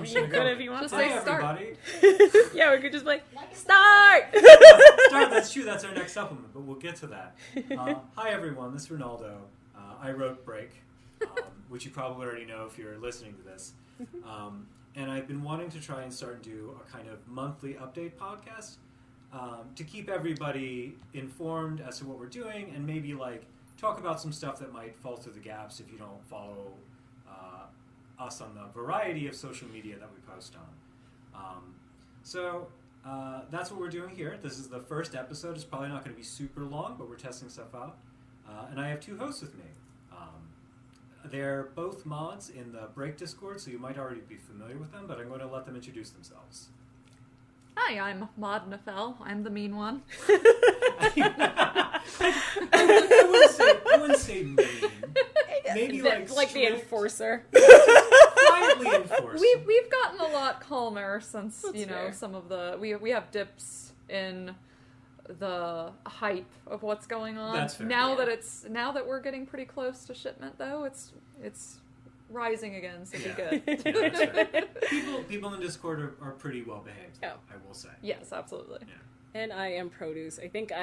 mean, you could if you want Just to. say Hi, start. everybody. Yeah, we could just be like, start! Start, that's true, that's our next supplement, but we'll get to that. Hi, everyone, this is Ronaldo. I wrote Break, which you probably already know if you're listening to this. And I've been wanting to try and start and do a kind of monthly update podcast to keep everybody informed as to what we're doing and maybe like talk about some stuff that might fall through the gaps if you don't follow us on the variety of social media that we post on. So that's what we're doing here. This is the first episode. It's probably not going to be super long, but we're testing stuff out. And I have two hosts with me. They're both mods in the Break Discord, so you might already be familiar with them, but I'm going to let them introduce themselves. Hi, I'm Maud Nafel. I'm the mean one. I wouldn't say mean. Maybe like the enforcer. Quietly enforced. We've gotten a lot calmer since That's fair. some of the we have dips in the hype of what's going on. That's fair. Now that we're getting pretty close to shipment, though, it's rising again, so be good. Yeah, that's fair. People in Discord are pretty well behaved. Yeah. I will say. Yes, absolutely. Yeah. And I am produce. I think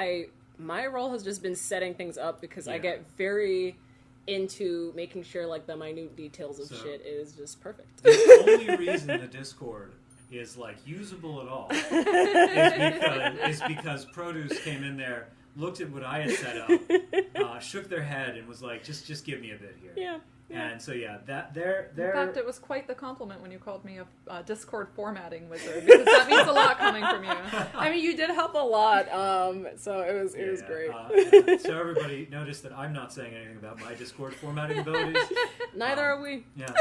my role has just been setting things up because I Yeah. get very into making sure like the minute details of So- shit is just perfect. The only reason the Discord is like usable at all is because Produce came in there, looked at what I had set up, shook their head, and was like, "Just give me a bit here." Yeah. And so that they're In fact, it was quite the compliment when you called me a Discord formatting wizard, because that means a lot coming from you. I mean, you did help a lot, so it was great. Yeah. So everybody noticed that I'm not saying anything about my Discord formatting abilities. Neither are we. Yeah.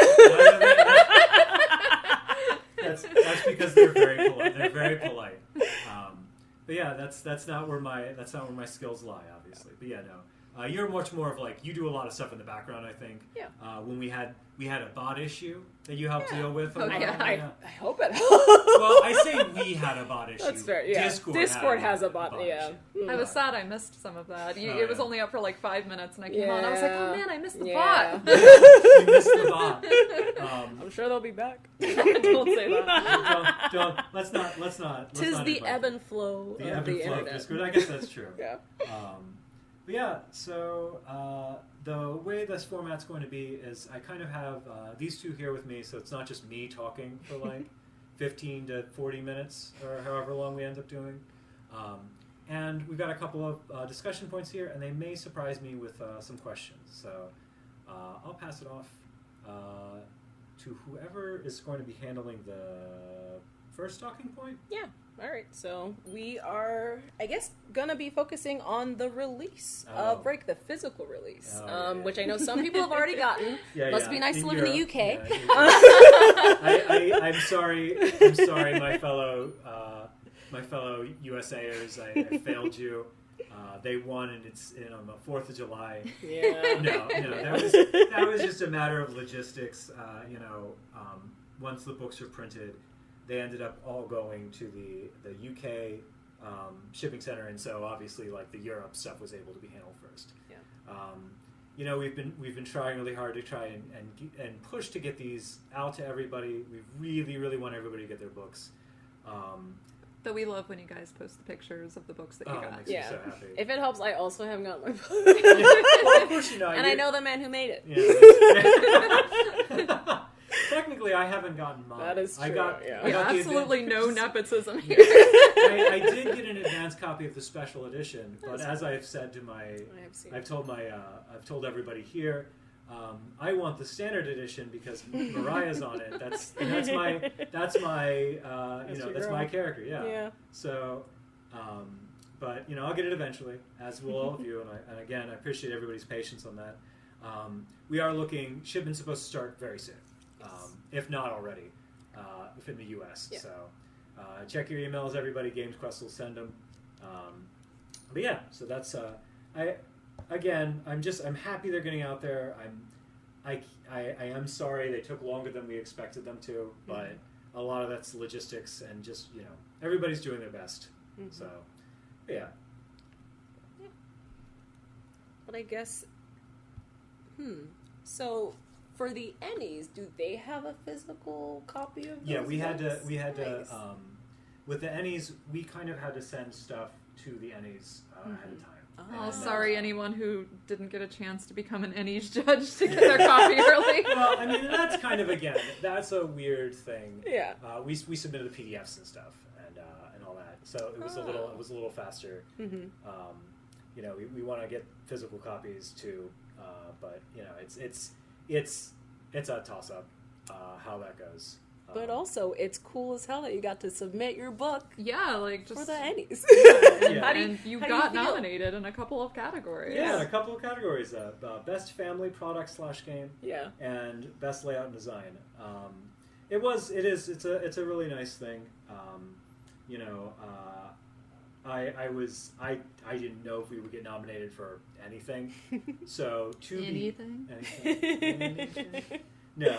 That's because they're very polite. They're very polite. But yeah, that's not where my skills lie, obviously. But yeah, no. You're much more of like, you do a lot of stuff in the background, I think. Yeah. When we had a bot issue that you helped deal with. Oh, yeah. I hope it helps. Well, I say we had a bot issue. That's fair, yeah. Discord has a bot, yeah. issue. I was sad I missed some of that. Oh, It was yeah. only up for like 5 minutes, and I came on. I was like, oh man, I missed the Yeah. bot. You missed the bot. I'm sure they'll be back. Don't say that. Don't. Let's not. Let's Tis not the invite ebb them. and flow The of ebb the and flow of internet. Discord. I guess that's true. Yeah. But yeah, so the way this format's going to be is I kind of have these two here with me, so it's not just me talking for like 15 to 40 minutes or however long we end up doing. And we've got a couple of discussion points here, and they may surprise me with some questions. So I'll pass it off to whoever is going to be handling the first talking point. Yeah. All right. So we are, I guess, gonna be focusing on the release of Break, the physical release, which I know some people have already gotten. Must be nice to live in the UK. Yeah, I'm sorry. I'm sorry, my fellow USAers. I failed you. They won, and it's on the 4th of July. Yeah. No, that was just a matter of logistics. Once the books are printed, they ended up all going to the UK shipping center, and so obviously, like the Europe stuff was able to be handled first. Yeah. We've been trying really hard to try and push to get these out to everybody. We really, really want everybody to get their books. But we love when you guys post the pictures of the books that you It got. makes me so happy. If it helps, I also haven't gotten my book. Well, of course you know. And I know the man who made it. Yeah. Technically, I haven't gotten mine. That is true. I got the Absolutely advan- no nepotism here. I did get an advanced copy of the special edition, but as I've said to I've told everybody here, I want the standard edition because Mariah's on it. That's my character. Yeah. So, but I'll get it eventually, as will all of you. And again, I appreciate everybody's patience on that. We are looking. Shipment's supposed to start very soon, if not already, if in the U.S. Yeah. So, check your emails, everybody. GamesQuest will send them. But yeah, so that's I'm happy they're getting out there. I am sorry they took longer than we expected them to, but a lot of that's logistics and just everybody's doing their best. Mm-hmm. So yeah. But I guess, so For the Ennies, do they have a physical copy of those? Yeah, we had to Nice. with the Ennies, we kind of had to send stuff to the Ennies ahead of time. Oh, sorry, anyone who didn't get a chance to become an Ennie's judge to get their copy early. Well, I mean, that's kind of, again, that's a weird thing. Yeah. We submitted the PDFs and stuff and all that, so it was a little faster. Mm-hmm. You know, we want to get physical copies too, but you know, it's a toss up how that goes. But also, it's cool as hell that you got to submit your book Yeah, like just for the Ennies. Yeah. And you got nominated in a couple of categories. Yeah, a couple of categories: best family product / game, Yeah. and best layout and design. It's a really nice thing. You know, I didn't know if we would get nominated for anything. So Anything? anything. No,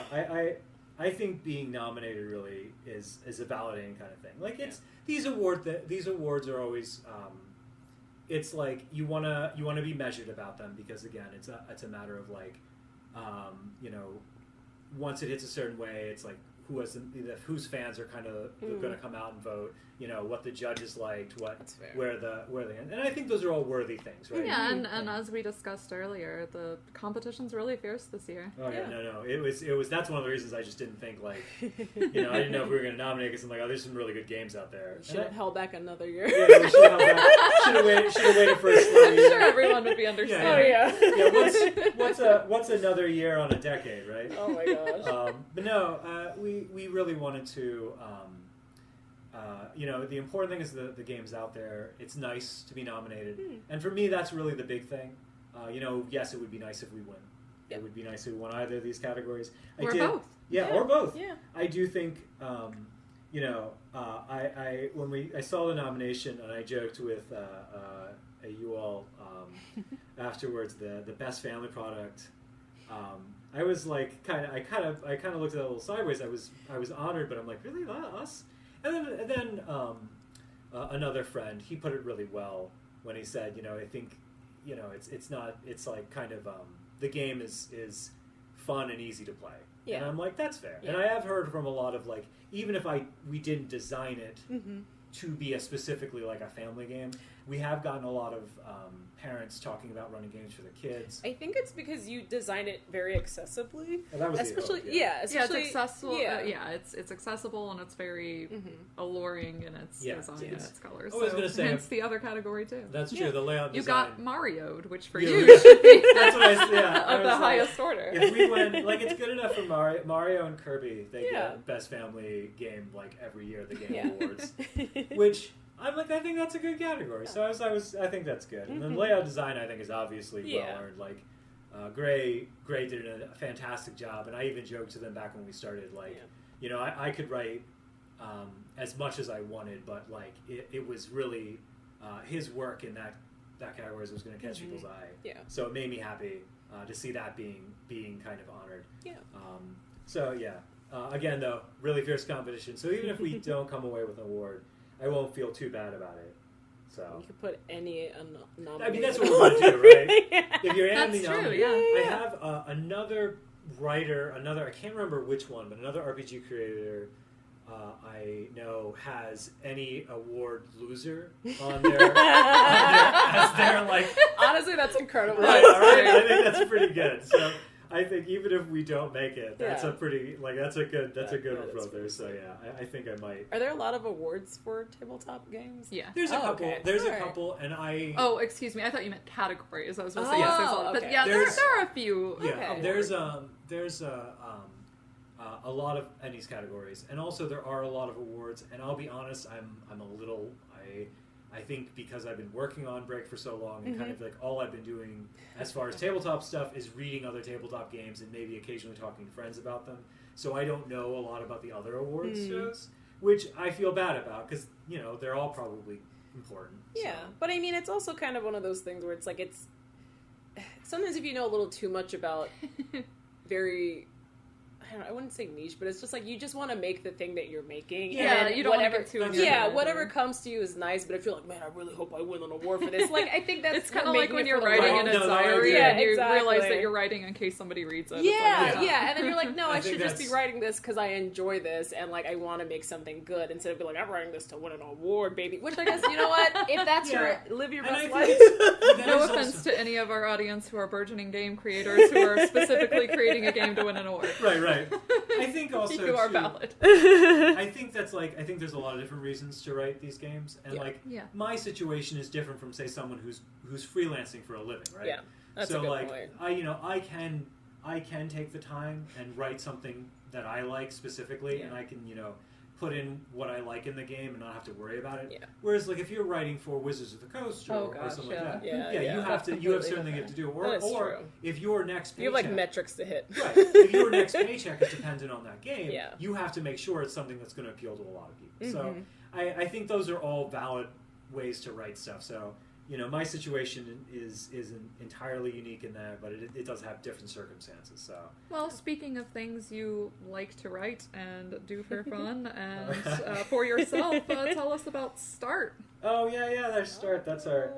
I think being nominated really is a validating kind of thing. Like these awards are always it's like you wanna be measured about them because again it's a matter of like you know, once it hits a certain way it's like whose fans are kind of going to come out and vote, you know, what the judges liked, where the and I think those are all worthy things, right? Yeah, and as we discussed earlier, the competition's really fierce this year. Oh yeah, no, it was that's one of the reasons I just didn't think like, you know, I didn't know if we were going to nominate because I'm like, oh, there's some really good games out there. Should have held back another year. Yeah, we should have waited for a slow I'm year. sure everyone would be understanding. Yeah, what's another year on a decade, right? Oh my gosh. But no, we really wanted to, you know, the important thing is the game's out there. It's nice to be nominated. And for me, that's really the big thing. You know, yes, it would be nice if we win. Yep. It would be nice if we won either of these categories. Both. Yeah, or both. Yeah. I do think, you know, I saw the nomination and I joked with you all afterwards, the best family product. I was like, I kind of looked at that a little sideways. I was honored, but I'm like, really, us? And then another friend, he put it really well when he said, you know, I think, you know, it's like kind of the game is fun and easy to play. Yeah. And I'm like, that's fair. Yeah. And I have heard from a lot of like, even if we didn't design it to be specifically like a family game, we have gotten a lot of parents talking about running games for their kids. I think it's because you design it very accessibly. And that was especially, the hope, especially, it's accessible. It's accessible and it's very alluring in its design and its colors. I was going to say, hence the other category too. That's true. The layout you design. got Mario'd, which for you should be that's what of the highest order. If we win, like it's good enough for Mario and Kirby. They get best family game like every year at the Game Awards, which. I'm like, I think that's a good category. So I think that's good. And then layout design, I think, is obviously well earned. Like, Gray did a fantastic job, and I even joked to them back when we started, like, you know, I could write as much as I wanted, but like it was really his work in that category was going to catch people's eye. Yeah. So it made me happy to see that being kind of honored. Yeah. So yeah. Again, though, really fierce competition. So even if we don't come away with an award, I won't feel too bad about it. So you could put any nomination. I mean, that's what we want to do, right? If you're Annie nominated, I have another writer, I can't remember which one, but another RPG creator I know has any award loser on their as their like. Honestly, that's incredible. Right, all right. I think that's pretty good. So. I think even if we don't make it, that's a pretty that's a good one there. So yeah, I think I might. Are there a lot of awards for tabletop games? Yeah, there's a couple. Okay. There's a couple, and I. Oh, excuse me. I thought you meant categories. I was supposed to say yes. There's a lot, but yeah, there are a few. Yeah, there's a lot of Ennie's categories, and also there are a lot of awards. And I'll be honest, I'm a little I think because I've been working on Break for so long and kind of like all I've been doing as far as tabletop stuff is reading other tabletop games and maybe occasionally talking to friends about them. So I don't know a lot about the other awards shows, which I feel bad about because, you know, they're all probably important. Yeah, but I mean, it's also kind of one of those things where it's like sometimes if you know a little too much about very I wouldn't say niche, but it's just like you just want to make the thing that you're making. Yeah, and you don't want to get too into it. Whatever comes to you is nice, but if you're like, man, I really hope I win an award for this, like, I think that's it's kind of like when you're writing in a diary and you realize that you're writing in case somebody reads it. Yeah, and then you're like, no, I should just be writing this because I enjoy this and like I want to make something good instead of be like, I'm writing this to win an award, baby. Which I guess, you know what? If that's live your best life. No offense to any of our audience who are burgeoning game creators who are specifically creating a game to win an award. Right. I think also you are valid. I think there's a lot of different reasons to write these games, and my situation is different from say someone who's freelancing for a living, right? Yeah, that's so a good like point. I can take the time and write something that I like specifically, and I can put in what I like in the game and not have to worry about it. Yeah. Whereas like if you're writing for Wizards of the Coast or something like that, you have certain things you have to do, or if your next paycheck, you have like metrics to hit. Right. If your next paycheck is dependent on that game, you have to make sure it's something that's going to appeal to a lot of people. So I think those are all valid ways to write stuff. So my situation is entirely unique in that, but it does have different circumstances. So, well, speaking of things you like to write and do for fun and for yourself, tell us about Start. Oh yeah, there's Start. That's our.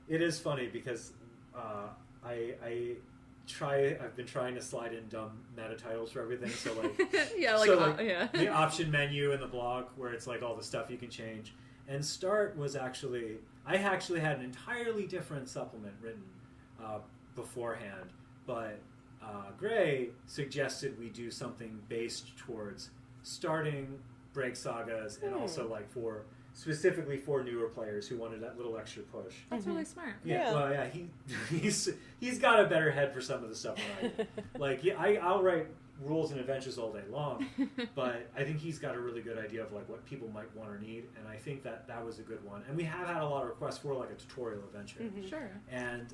It is funny because I've been trying to slide in dumb meta titles for everything. So like the option menu in the blog where it's like all the stuff you can change. And Start was I actually had an entirely different supplement written beforehand, but Gray suggested we do something based towards starting Break sagas and also like specifically for newer players who wanted that little extra push. That's really smart. Yeah. Well, yeah, he's got a better head for some of the stuff than I do. Like, I'll write rules and adventures all day long, but I think he's got a really good idea of like what people might want or need, and I think that was a good one. And we have had a lot of requests for like a tutorial adventure. Sure. And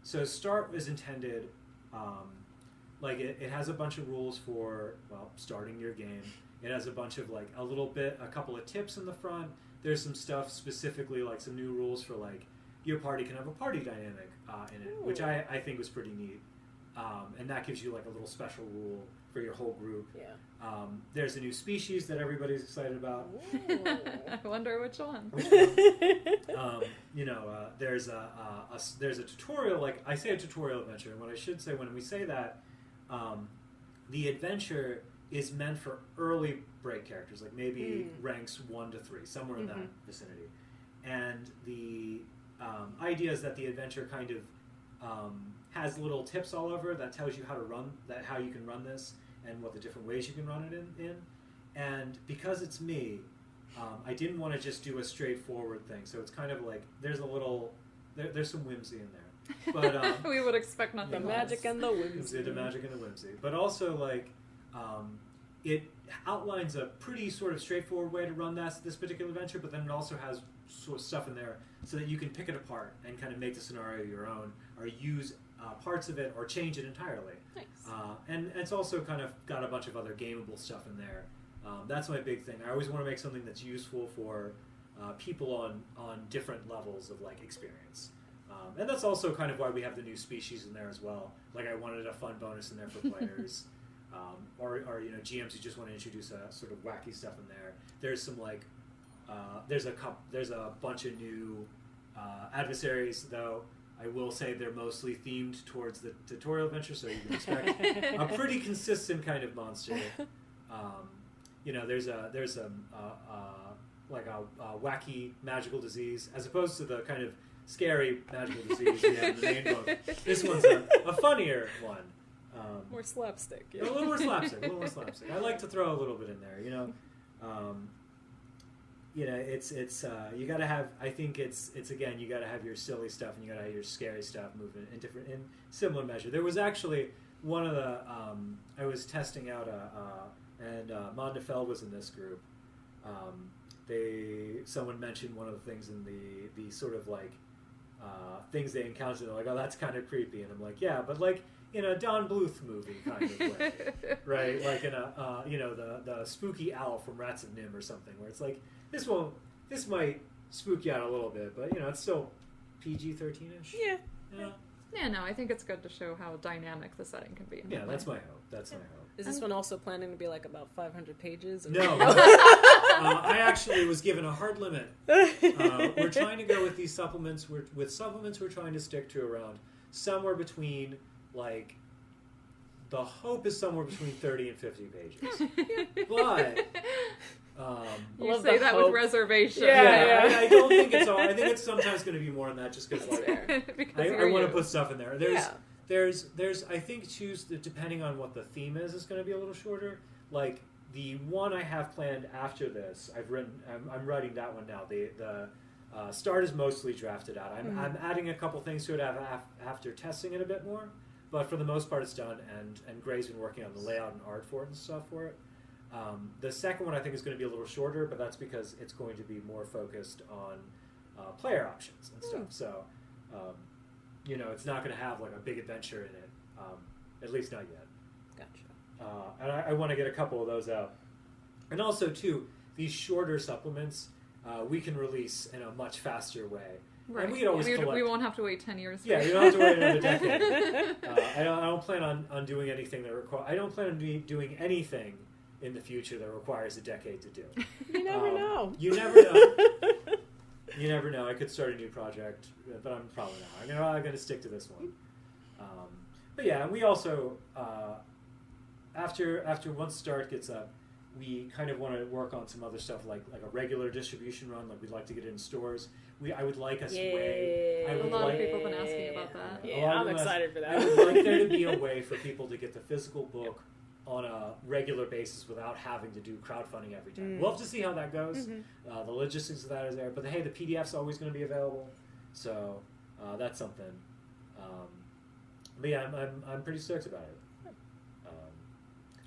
so Start is intended, like it has a bunch of rules for starting your game. It has a bunch of like a couple of tips in the front. There's some stuff specifically like some new rules for like your party can have a party dynamic in it, which I think was pretty neat. And that gives you like a little special rule for your whole group. Yeah. There's a new species that everybody's excited about. I wonder which one. There's a tutorial. Like I say, a tutorial adventure, and what I should say when we say that, the adventure is meant for early Break characters, like maybe ranks 1 to 3, somewhere in that vicinity. And the idea is that the adventure kind of has little tips all over that tells you how you can run this and what the different ways you can run it in. And because it's me, I didn't want to just do a straightforward thing. So it's kind of like there's some whimsy in there. But we would expect nothing the magic and the whimsy. The magic and the whimsy. But also like it outlines a pretty sort of straightforward way to run this particular adventure, but then it also has sort of stuff in there so that you can pick it apart and kind of make the scenario your own, or use parts of it, or change it entirely. Nice. And it's also kind of got a bunch of other gameable stuff in there. That's my big thing. I always want to make something that's useful for people on different levels of like experience. And that's also kind of why we have the new species in there as well. Like I wanted a fun bonus in there for players. Or GMs who just want to introduce a sort of wacky stuff in there. There's some like there's a bunch of new adversaries, though I will say they're mostly themed towards the tutorial adventure, so you can expect a pretty consistent kind of monster. There's a wacky magical disease as opposed to the kind of scary magical disease we have in the main book. This one's a funnier one. More slapstick. Yeah. A little more slapstick. I like to throw a little bit in there, it's you got to have. I think it's again, you got to have your silly stuff and you got to have your scary stuff moving in similar measure. There was actually one of the I was testing out and Mod Nefeld was in this group. Someone mentioned one of the things in the sort of like things they encountered. They're like, oh, that's kind of creepy, and I'm like, yeah, but like in a Don Bluth movie kind of way, right? Like in a the spooky owl from Rats of Nim or something, where it's like this might spook you out a little bit, but it's still PG-13ish. Yeah. Yeah, no, I think it's good to show how dynamic the setting can be. Yeah, that's my hope. That's my hope. Is this one also planning to be like about 500 pages? Or No. I actually was given a hard limit. We're trying to go with these supplements. We're trying to stick to around somewhere between, like, the hope is somewhere between 30 and 50 pages. But... you say that with reservation. Yeah. I don't think it's all. I think it's sometimes going to be more than that, just because I want to put stuff in there. There's I think depending on what the theme is going to be a little shorter. Like the one I have planned after this, I'm writing that one now. The start is mostly drafted out. I'm adding a couple things to it after testing it a bit more, but for the most part it's done. And Gray's been working on the layout and art for it and stuff for it. The second one I think is going to be a little shorter, but that's because it's going to be more focused on player options and stuff. So, it's not going to have like a big adventure in it, at least not yet. Gotcha. And I want to get a couple of those out. And also, too, these shorter supplements we can release in a much faster way. Right. And we can always we won't have to wait 10 years. Yeah, you don't have to wait another decade. I don't plan on doing anything I don't plan on doing anything in the future that requires a decade to do. You never know. You never know. You never know. I could start a new project, but I'm probably not. I'm going to stick to this one. But yeah, and we also, after once Start gets up, we kind of want to work on some other stuff like a regular distribution run. Like we'd like to get it in stores. I would like us way. A lot of people have been asking about that. Yeah, I'm excited for that. I would like there to be a way for people to get the physical book on a regular basis without having to do crowdfunding every time. We'll have to see how that goes. The logistics of that is there. But hey, the PDF's always going to be available. So that's something. But yeah, I'm pretty stoked about it.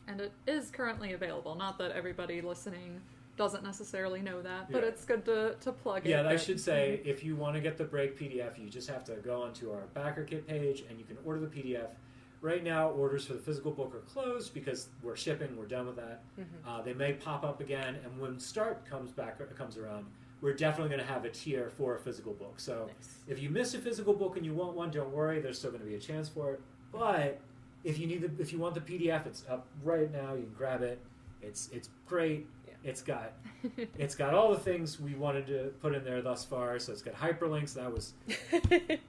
And it is currently available. Not that everybody listening doesn't necessarily know that, but it's good to plug it. Yeah, I should say, if you want to get the Break PDF, you just have to go onto our Backer Kit page and you can order the PDF. Right now, orders for the physical book are closed because we're shipping. We're done with that. They may pop up again, and when Start comes around, we're definitely going to have a tier for a physical book. So if you missed a physical book and you want one, don't worry. There's still going to be a chance for it. But if you want the PDF, it's up right now. You can grab it. It's great. It's got all the things we wanted to put in there thus far. So it's got hyperlinks. That was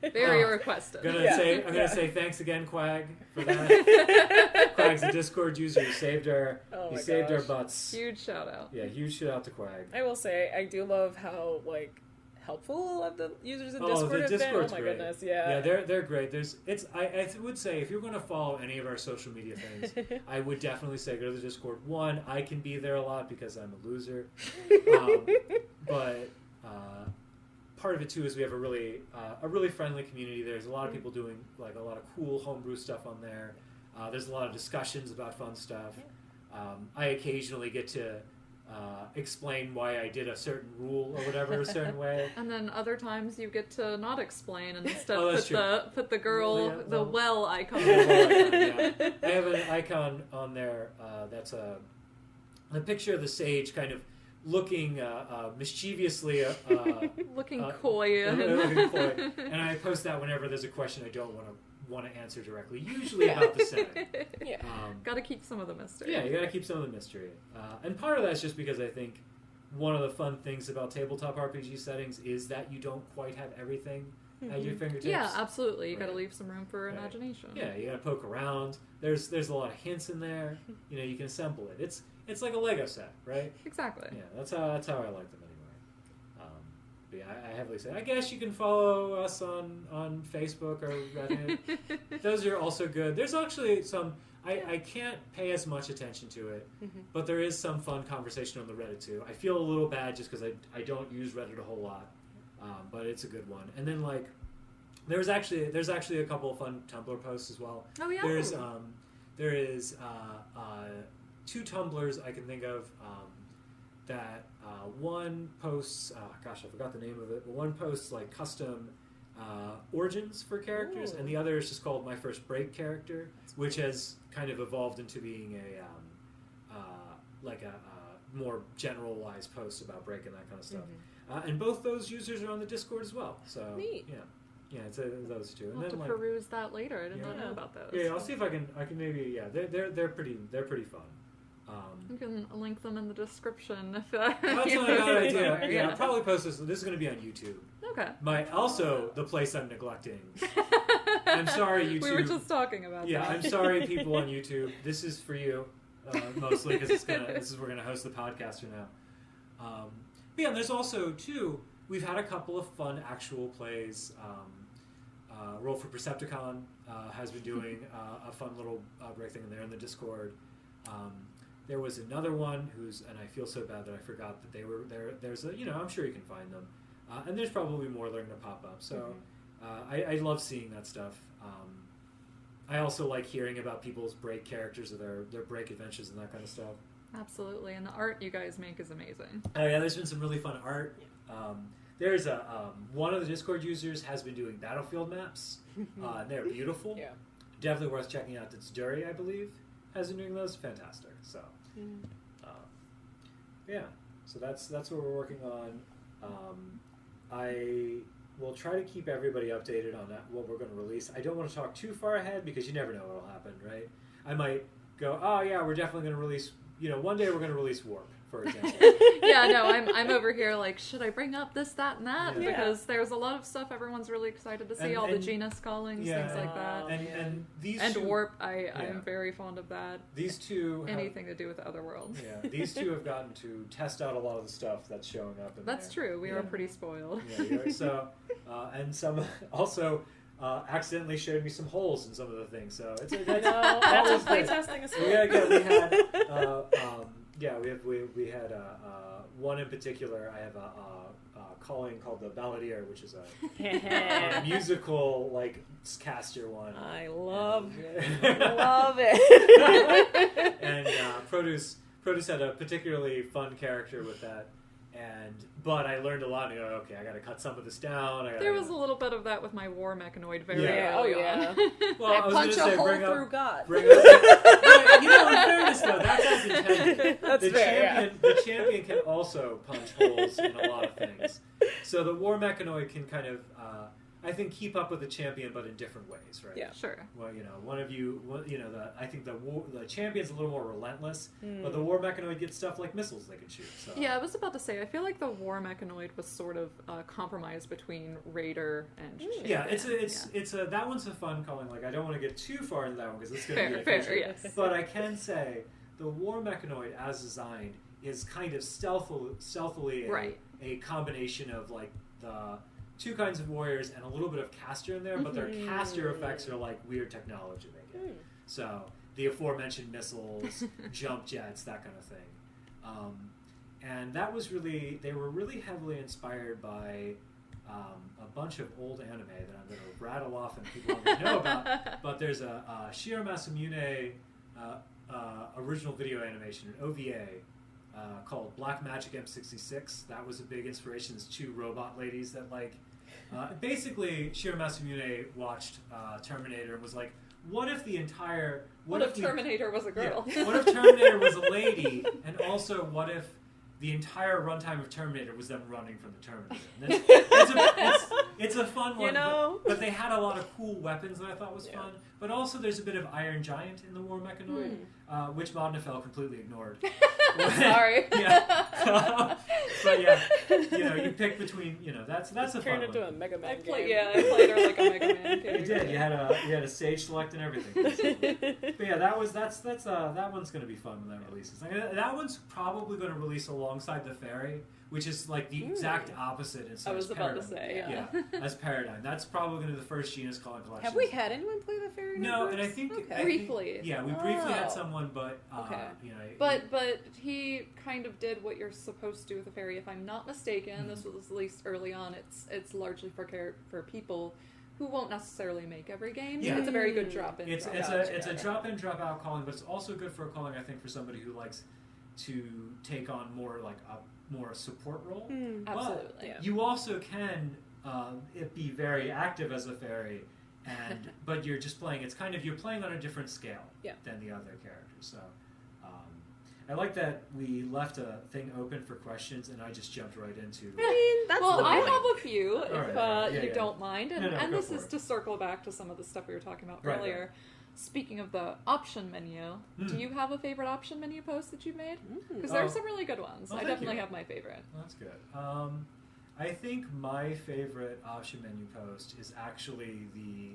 very requested. I'm gonna say thanks again, Quag, for that. Quag's a Discord user. He saved our butts. Huge shout out. Yeah, huge shout out to Quag. I will say I do love how helpful of the users in Discord have been. Oh my goodness, yeah. Yeah, they're great. I would say if you're going to follow any of our social media things, I would definitely say go to the Discord. One, I can be there a lot because I'm a loser, but part of it too is we have a really friendly community. There's a lot of people doing like a lot of cool homebrew stuff on there. There's a lot of discussions about fun stuff. I occasionally get to explain why I did a certain rule or whatever a certain way. And then other times you get to not explain and instead put the well icon. I have an icon on there that's a picture of the sage kind of looking mischievously looking coy. And I post that whenever there's a question I don't want to answer directly, usually about the setting. Got to keep some of the mystery. Yeah, you got to keep some of the mystery. And part of that's just because I think one of the fun things about tabletop RPG settings is that you don't quite have everything at your fingertips. Yeah, absolutely. You got to leave some room for imagination. Yeah, you got to poke around. There's a lot of hints in there. You can assemble it. It's like a Lego set, right? Exactly. Yeah, that's how I like them anyway. But yeah, I heavily say. I guess you can follow us on Facebook or Reddit. Those are also good. There's actually some. I can't pay as much attention to it, but there is some fun conversation on the Reddit too. I feel a little bad just because I don't use Reddit a whole lot, but it's a good one. And then there's actually a couple of fun Tumblr posts as well. Oh yeah. There is 2 Tumblrs I can think of that one posts. Gosh, I forgot the name of it. But one posts like custom origins for characters, and the other is just called My First Break Character, which has kind of evolved into being a more generalized post about Break and that kind of stuff. And both those users are on the Discord as well. So neat. Yeah. it's those two. I'll have to peruse that later. I did not know about those. Yeah, I'll see if I can maybe. Yeah, they're pretty fun. You can link them in the description if that's not a bad idea. Yeah, I'll probably post this. This is going to be on YouTube. Okay. The place I'm neglecting. I'm sorry, YouTube. We were just talking about that. Yeah, I'm sorry, people on YouTube. This is for you, mostly, because we're going to host the podcast from now. But yeah, there's also, too, we've had a couple of fun actual plays. Roll for Percepticon has been doing a fun little break thing in there in the Discord. There was another one and I feel so bad that I forgot that they were there. There's I'm sure you can find them. And there's probably more that are going to pop up. So I love seeing that stuff. I also like hearing about people's break characters or their break adventures and that kind of stuff. Absolutely, and the art you guys make is amazing. Oh yeah, there's been some really fun art. There's one of the Discord users has been doing battlefield maps. They're beautiful. Yeah. Definitely worth checking out. It's Dury, I believe, has been doing those. Fantastic. So, yeah. So that's what we're working on. I will try to keep everybody updated on what we're going to release. I don't want to talk too far ahead because you never know what will happen, right? I might go, oh yeah, we're definitely going to release. One day we're going to release Warp, for example. Yeah, no, I'm over here like, should I bring up this, that, and that? Yeah. Because there's a lot of stuff everyone's really excited to see, all the genus callings, things like that. And these and two, Warp, I'm very fond of that. These two anything to do with Otherworld. Yeah, these two have gotten to test out a lot of the stuff that's showing up in That's true. We are pretty spoiled. Yeah, so, and some also accidentally showed me some holes in some of the things. So that's playtesting as well. We had one in particular. I have a calling called the Balladeer, which is a musical caster one. I love it. And Produce had a particularly fun character with that. But I learned a lot. Okay, I got to cut some of this down. There was a little bit of that with my war mechanoid very early on. Well, I was punch a hole through God. In fairness, though, that's as intended. That's the champion can also punch holes in a lot of things. So the war mechanoid can kind of, I think, keep up with the champion, but in different ways, right? Yeah, sure. Well, one of you, I think the champion's a little more relentless, but the war mechanoid gets stuff like missiles they can shoot. So. Yeah, I was about to say, I feel like the war mechanoid was sort of a compromise between Raider and champion. Yeah, that one's a fun calling. I don't want to get too far into that one because it's going to be fair, yes. But I can say the war mechanoid, as designed, is kind of stealthily a combination of the two kinds of warriors and a little bit of caster in there, but their caster effects are weird technology they get. So the aforementioned missiles, jump jets, that kind of thing. And that was they were really heavily inspired by a bunch of old anime that I'm going to rattle off and people don't know about. But there's a Shirow Masamune original video animation, an OVA, called Black Magic M66. That was a big inspiration. There's two robot ladies that basically, Shirow Masamune watched Terminator and was like, what if Terminator was a girl? Yeah, what if Terminator was a lady? And also, what if the entire runtime of Terminator was them running from the Terminator? It's a fun one, but they had a lot of cool weapons that I thought was fun. But also, there's a bit of Iron Giant in the War Mechanoid, which Modnafel completely ignored. Sorry. But you pick between, that's a fun turned into a Mega Man game. I played her like a Mega Man game. You did. You had a stage select and everything. But yeah, that one's going to be fun when that releases. That one's probably going to release alongside the Fairy, which is the exact opposite in I was about to say, as Paradigm. That's probably going to be the first genus calling collection. Have we had anyone play the Fairy? No, and I think briefly. We briefly had someone, but but he kind of did what you're supposed to do with the Fairy. If I'm not mistaken, this was at least early on. It's largely for people who won't necessarily make every game. Yeah. It's a very good drop-in. It's a drop-in, drop-out calling, but it's also good for a calling, I think, for somebody who likes to take on more a support role. Absolutely. But you also can be very active as a fairy, but you're just playing. It's kind of you're playing on a different scale than the other characters. So, I like that we left a thing open for questions, and I just jumped right into. That's well, the I point. have a few, if right. you don't mind, and, No, and go this for is it. to circle back to some of the stuff we were talking about Right, earlier. right. Speaking of the option menu, do you have a favorite option menu post that you've made? Because Oh. there's some really good ones. Oh, I thank definitely you. have my favorite. Well, that's good. I think my favorite option menu post is actually the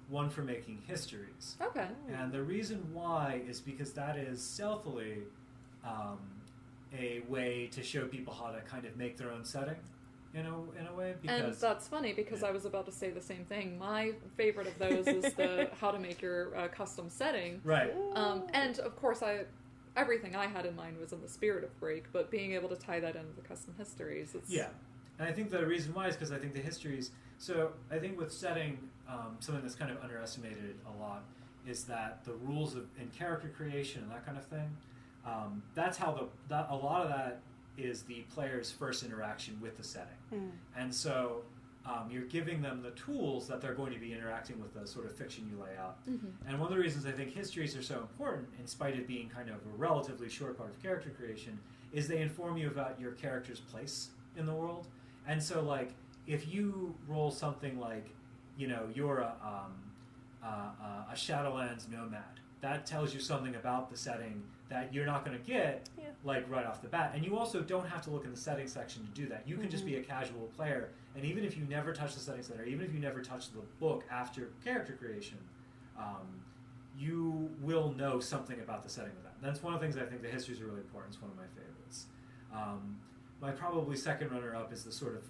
one for making histories. Okay. And the reason why is because that is stealthily a way to show people how to kind of make their own setting in a way. Because, And that's funny because I was about to say the same thing. My favorite of those is the how to make your custom setting. right. And of course, everything I had in mind was in the spirit of Break, but being able to tie that into the custom histories, it's... Yeah. And I think the reason why is because I think the histories... So I think with setting, something that's kind of underestimated a lot is that the rules in character creation and that kind of thing, that's how a lot of that is the player's first interaction with the setting. And so you're giving them the tools that they're going to be interacting with the sort of fiction you lay out. And one of the reasons I think histories are so important, in spite of being kind of a relatively short part of character creation, is they inform you about your character's place in the world. And so, like, if you roll something like, you're a Shadowlands nomad, that tells you something about the setting that you're not going to get like right off the bat. And you also don't have to look in the settings section to do that. You can just be a casual player, and even if you never touch the settings center, even if you never touch the book after character creation, you will know something about the setting of that. And that's one of the things I think the histories are really important. It's one of my favorites. My probably second runner-up is the sort of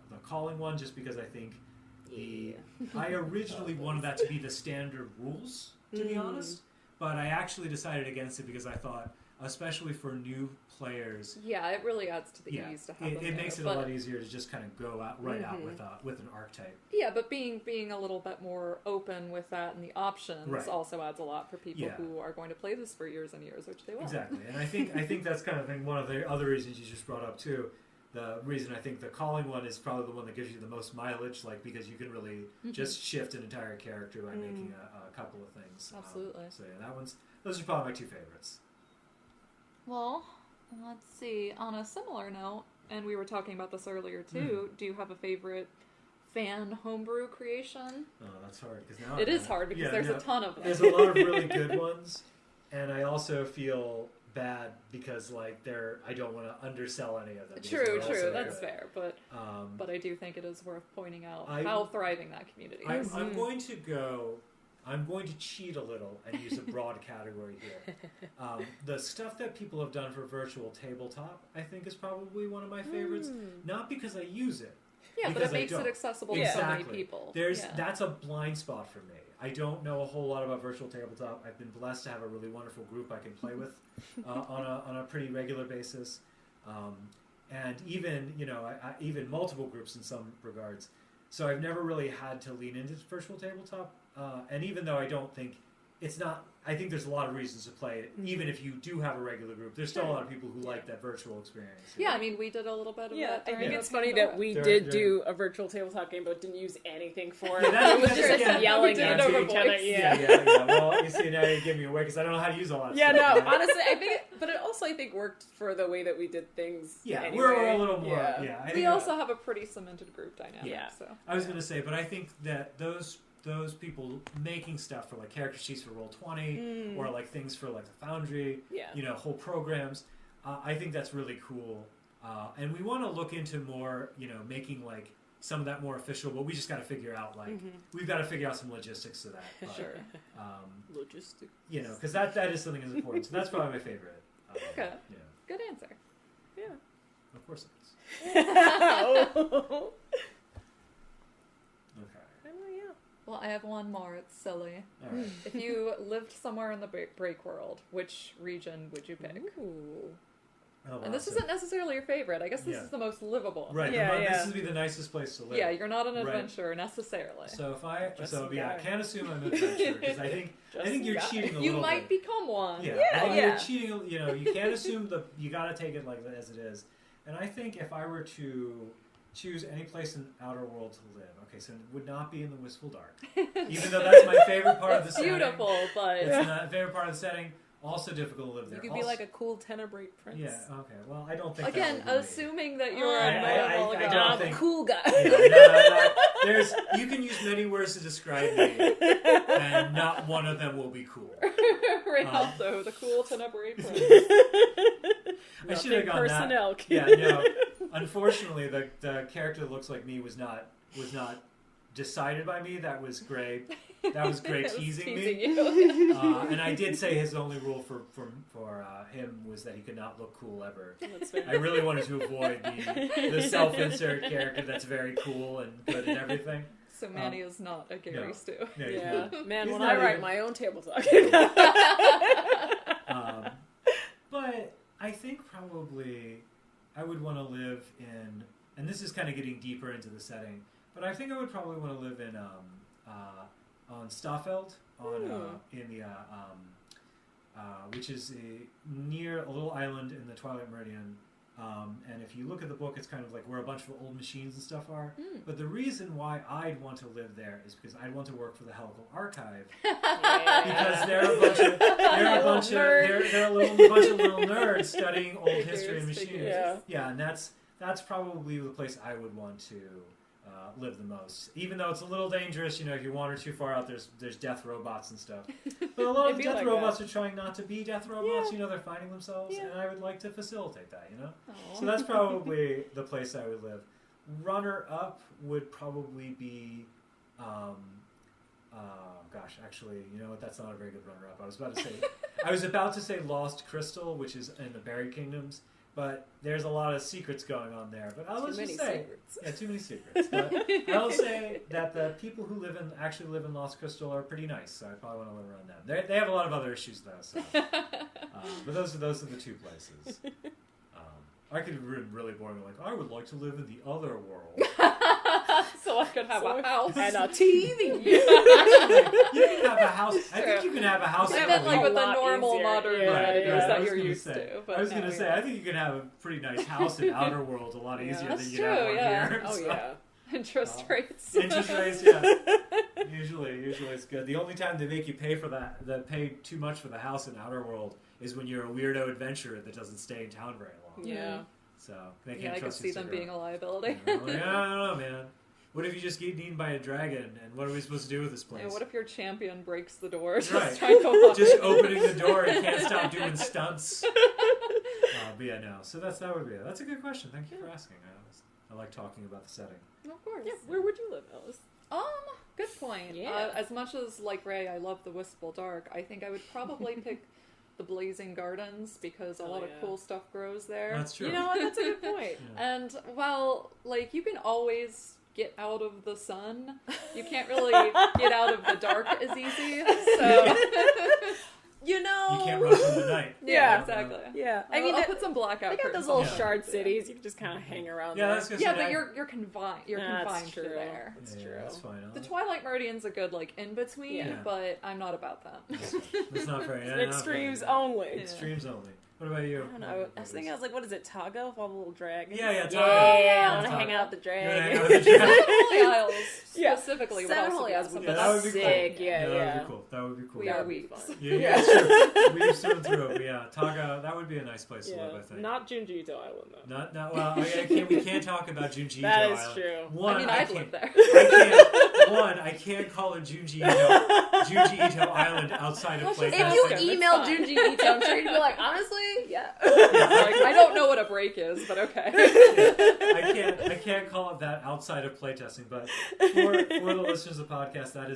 the calling one, just because I think I originally wanted that to be the standard rules, to be honest, but I actually decided against it because I thought, especially for new players, Yeah, it really adds to the ease to have them it makes there, it a but- lot easier to just kind of go out with an archetype. Yeah, but being a little bit more open with that and the options Right. also adds a lot for people Yeah. who are going to play this for years and years, which they will. Exactly, and I think that's kind of one of the other reasons you just brought up too. The reason I think the calling one is probably the one that gives you the most mileage, like because you can really just shift an entire character by making a couple of things. Absolutely. So yeah, those are probably my two favorites. Well, let's see. On a similar note, and we were talking about this earlier too, do you have a favorite fan homebrew creation? Oh, that's hard because now It is hard because there's a ton of them. There's a lot of really good ones, and I also feel bad because I don't want to undersell any of them. because True, they're all so that's good. fair, but I do think it is worth pointing out I- how thriving that community is. I'm going to cheat a little and use a broad category here. The stuff that people have done for virtual tabletop, I think, is probably one of my favorites. Not because I use it. Yeah, but because it makes I don't. it accessible to so many people. That's a blind spot for me. I don't know a whole lot about virtual tabletop. I've been blessed to have a really wonderful group I can play with on a pretty regular basis, and even even multiple groups in some regards. So I've never really had to lean into virtual tabletop, and even though I don't think it's not, I think there's a lot of reasons to play it. Even if you do have a regular group, there's still a lot of people who like that virtual experience. Yeah, I mean, we did a little bit of that. I during think the it's funny pandemic. that we They're- did do a virtual tabletop game, but didn't use anything for it. Yeah, It was just us yeah, yelling we did at it over each other. voice. Yeah. Well, you see, now you give me away because I don't know how to use all that Yeah, stuff. no, honestly, I think, but it also, I think, worked for the way that we did things. Yeah, anyway. we're a little more. Yeah. Yeah, I We think also have a pretty cemented group dynamic. Yeah. So. I was going to say, but I think that those people making stuff for like character sheets for Roll20 or like things for like the Foundry, whole programs, I think that's really cool. And we want to look into more, making like some of that more official, but we just got to figure out we've got to figure out some logistics to that. But, Sure. Logistics. Because that is something that's important. So that's probably my favorite. Okay. Yeah. Good answer. Yeah. Of course it is. Oh. Okay. Well, I have one more. It's silly. All right. If you lived somewhere in the break world, which region would you pick? Ooh. Oh, And this wow, isn't necessarily your favorite. I guess this Yeah. is the most livable. Right. Yeah, This would be the nicest place to live. Yeah, you're not an Right. adventurer necessarily. So Just I guy. can't assume I'm an adventurer because I think you're guy. cheating a You little might bit. become one. Yeah, Yeah, I think yeah. you're cheating. You can't assume you got to take it like as it is. And I think if I were to choose any place in outer world to live, okay, so it would not be in the Wistful Dark, even though that's my favorite part of the It's setting. beautiful, but It's not a favorite part of the setting. Also difficult to live there. You could also, be like a cool Tenebrae prince. Yeah, okay. Well, I don't think Again, that would be assuming that you're I a don't I'm think- a cool guy. you can use many words to describe me, and not one of them will be cool. Reynaldo, the cool Tenebrae prince. I should have gone personnel, that. Yeah, no. Unfortunately, the character that looks like me was not decided by me. That was Gray. That was Gray teasing me. You. And I did say his only rule for him was that he could not look cool ever. That's fair. I really wanted to avoid the self-insert character that's very cool and good and everything. So Manny is not a Gary no. Stu. No, Yeah, man. He's When not I write even- my own table talk. But I think probably I would want to live in, and this is kind of getting deeper into the setting, but I think I would probably want to live in on Stafeld, in the which is near a little island in the Twilight Meridian. And if you look at the book, it's kind of like where a bunch of old machines and stuff are. But the reason why I'd want to live there is because I'd want to work for the Helical Archive. Because they're a bunch of little nerds studying old history and machines. Yeah. And that's probably the place I would want to live the most. Even though it's a little dangerous, if you wander too far out, there's death robots and stuff. But a lot of death robots are trying not to be death robots. Yeah. They're finding themselves, and I would like to facilitate that. Aww. So that's probably the place I would live. Runner up would probably be, actually, you know what? That's not a very good runner up. I was about to say Lost Crystal, which is in the Buried Kingdoms. But there's a lot of secrets going on there. But I'll just say, too many secrets. But I'll say that the people who actually live in Lost Crystal are pretty nice. So I probably want to live around them. They have a lot of other issues though. So. But those are the two places. I could have been really boring. Like I would like to live in the other world. So I could have a house and a TV. You can have a house. I think you can have a house. I meant like with the normal easier. modern Yeah, editors that you're gonna used say, to. But I was going to say, I think you can have a pretty nice house in Outer World a lot easier than you can have one here. Oh so. yeah. Interest rates. Interest rates, yeah. Usually it's good. The only time they make you pay pay too much for the house in Outer World is when you're a weirdo adventurer that doesn't stay in town very long. Yeah. So they can't I could trust see you to them stick being a around. liability. Yeah, I don't know, man. What if you just get eaten by a dragon, and what are we supposed to do with this place? Yeah, what if your champion breaks the door? Just Right. trying to Just opening the door and can't stop doing stunts. But yeah, no. So that's a good question. Thank you for asking. I like talking about the setting. Of course. Yeah. Where would you live, Alice? Good point. Yeah. As much as, like Ray, I love the Wistful Dark, I think I would probably pick the Blazing Gardens because a lot of cool stuff grows there. That's true. You know what? That's a good point. Yeah. And, well, like, you can always get out of the sun. You can't really get out of the dark as easy. So, You can't rush in the night. yeah, exactly. Yeah. I mean, I'll put some blackout. They got curtains those little on. shard cities. You can just kind of hang around Yeah, there. that's good. Yeah, but you're confined. You're That's confined to true. there. That's Yeah, true. that's fine. The Twilight Meridian's a good in between, Yeah. but I'm not about that. That's not very. Extremes only. Yeah. Extremes only. What about you? I don't know. I was thinking, what is it, Tago? With all the little dragons? Yeah, Tago. Yeah, I want to Tago. hang out with the You wanna hang dragons. out with the dragons? Holy Isles Yeah. specifically would Seven also Holy be Isles awesome. would Yeah, be that would be sick. cool. Yeah, That yeah. would be cool. That would be cool. We are weeps. Yeah, that's true. Weeps through and through. But yeah, Taga, that would be a nice place to live, I think. Not Junji Ito Island, though. Not well. We can't talk about Junji Ito That is Island. true. One, I mean, I'd live there. I can't call it Junji Ito Island outside of Let's just playtesting. If you That's email fine. Junji Ito, I'm sure he'd be like, honestly, yeah. I don't know what a break is, but okay. I can't call it that outside of playtesting, but for the listeners of the podcast, that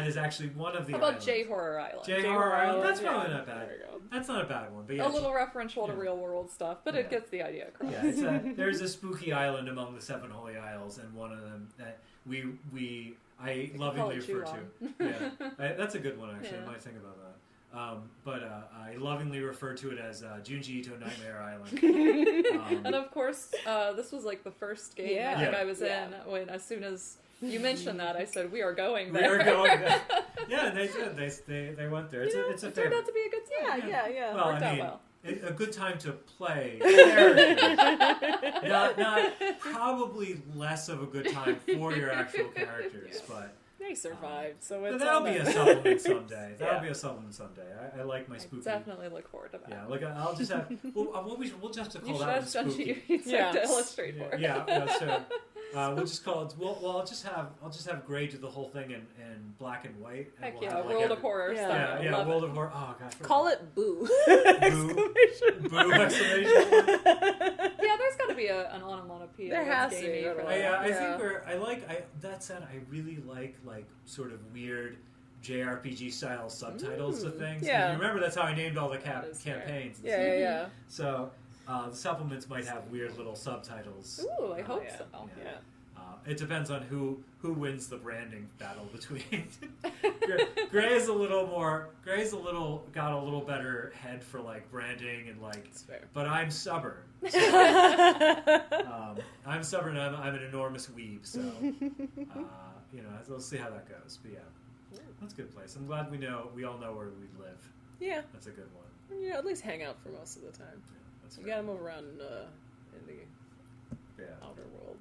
is actually one of the How about islands. J Horror Island? J Horror Island. That's yeah. probably not bad. There we go. That's not a bad one, but yeah, A little referential to Yeah. real world stuff, but Yeah. it gets the idea across. yeah, there's a spooky island among the Seven Holy Isles, and one of them that I lovingly it refer to. Yeah, that's a good one actually. Yeah. I might think about that. But I lovingly refer to it as Junji Ito Nightmare Island. And of course, this was like the first game Yeah. I think Yeah. I was in when, as soon as you mentioned that, I said, we are going We there. are going there. Yeah, and they did. They went there. It's a It turned favorite. out to be a good time. Yeah. Well, Worked I out mean, well. a good time to play characters. not probably less of a good time for your actual characters, but They survived, so But it's that'll all be a that. supplement someday. That'll Yeah. be a supplement someday. I like my spooky. Definitely look forward to that. Yeah, like I'll just have. We'll just have to You call should that one have done spooky. you to Yeah. illustrate for it. Yeah. So we'll just call it. Well, I'll just have Gray do the whole thing in black and white. And Heck we'll yeah, have, like, World every- of Horror Yeah. style. Yeah, Love World it. of Horror. Oh gosh. Call it Boo! Boo! Boo! Exclamation point. Yeah, there's got to be an onomatopoeia. There that's has to gamey be, for right? that. I think that said, I really like sort of weird JRPG style subtitles to things. yeah. You remember that's how I named all the That is fair. campaigns. and Yeah, stuff. yeah, yeah. So the supplements might have weird little subtitles. Ooh, I hope yeah. so. Yeah. It depends on who wins the branding battle between. Gray's got a little better head for like branding and like. That's fair. But I'm stubborn. So, I'm stubborn. And I'm an enormous weeb. So we'll see how that goes. But yeah, that's a good place. I'm glad we all know where we live. Yeah. That's a good one. You know, at least hang out for most of the time. Yeah, that's You fair. gotta move around in the Yeah. outer world.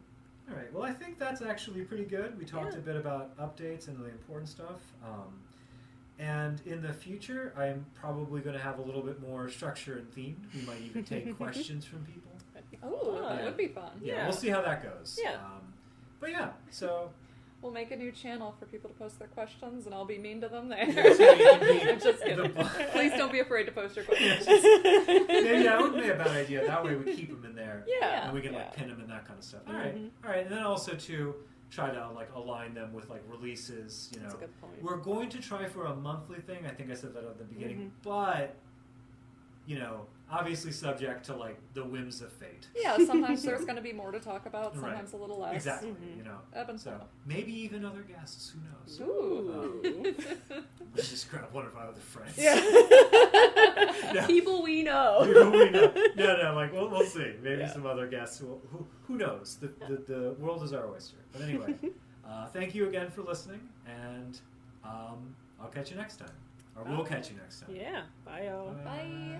All right. Well, I think that's actually pretty good. We talked Yeah. a bit about updates and the important stuff. And in the future, I'm probably going to have a little bit more structure and theme. We might even take questions from people. That'd be Oh, fun. that would be fun. Yeah, Yeah. we'll see how that goes. Yeah. But yeah, so We'll make a new channel for people to post their questions, and I'll be mean to them there. Yeah, so you can be I'm just kidding. the- Please don't be afraid to post your questions. maybe that would be a bad idea. That way we keep them in there. Yeah. And we can Yeah. like pin them and that kind of stuff. All Mhm. right. And then also to try to like align them with like releases. You know, That's a good point. we're going to try for a monthly thing. I think I said that at the beginning, Mhm. but obviously subject to like the whims of fate. Yeah, sometimes there's going to be more to talk about, Right. sometimes a little less. Exactly. Mhm. Ebb and So flow. maybe even other guests. Who knows? Ooh. Let's just grab one of our other friends. Yeah. No. People we know. People we know. No, like we'll see. Maybe Yeah. some other guests. Who knows? The world is our oyster. But anyway, thank you again for listening, and I'll catch you next time, or we'll catch you next time. Yeah. Bye, y'all. Bye.